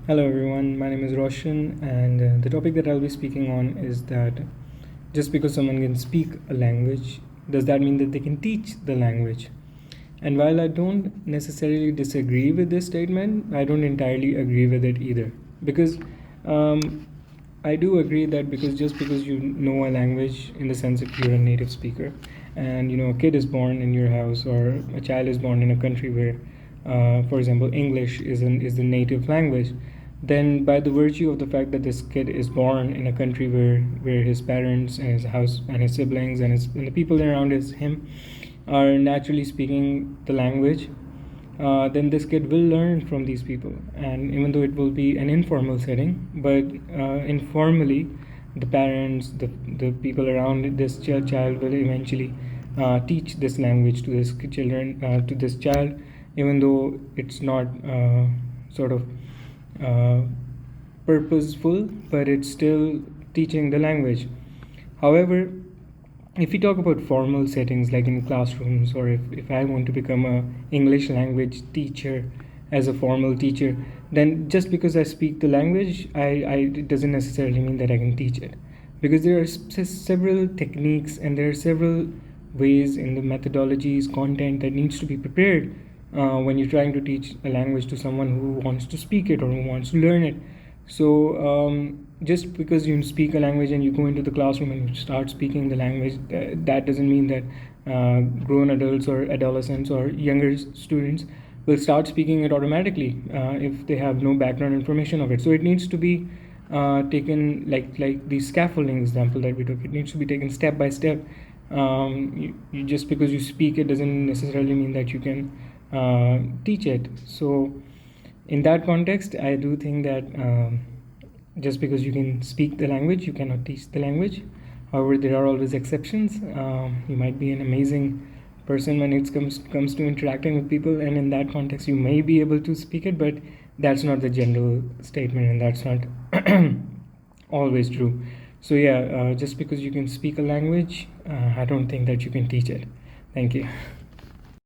Hello everyone, my name is Roshan, and the topic that I'll be speaking on is that just because someone can speak a language, does that mean that they can teach the language? And while I don't necessarily disagree with this statement, I don't entirely agree with it either. Because I do agree that just because you know a language, in the sense if you're a native speaker, and a kid is born in your house, or a child is born in a country where, for example, English is the native language, then by the virtue of the fact that this kid is born in a country where his parents and his house and his siblings and the people around him are naturally speaking the language, then this kid will learn from these people. And even though it will be an informal setting, but informally, the parents, the people around this child will eventually teach this language to to this child, even though it's not sort of uh, purposeful, but it's still teaching the language. However, if we talk about formal settings like in classrooms, or if I want to become a English language teacher as a formal teacher, then just because I speak the language, it doesn't necessarily mean that I can teach it, because there are several techniques and there are several ways in the methodologies content that needs to be prepared when you're trying to teach a language to someone who wants to speak it or who wants to learn it. So just because you speak a language and you go into the classroom and you start speaking the language, that doesn't mean that grown adults or adolescents or younger students will start speaking it automatically if they have no background information of it. So it needs to be taken like the scaffolding example that we took. It needs to be taken step by step. You just because you speak it doesn't necessarily mean that you can teach it. So in that context, I do think that just because you can speak the language, you cannot teach the language. However, there are always exceptions. You might be an amazing person when it comes to interacting with people, and in that context, you may be able to speak it, but that's not the general statement, and that's not always true. So yeah, just because you can speak a language, I don't think that you can teach it. Thank you.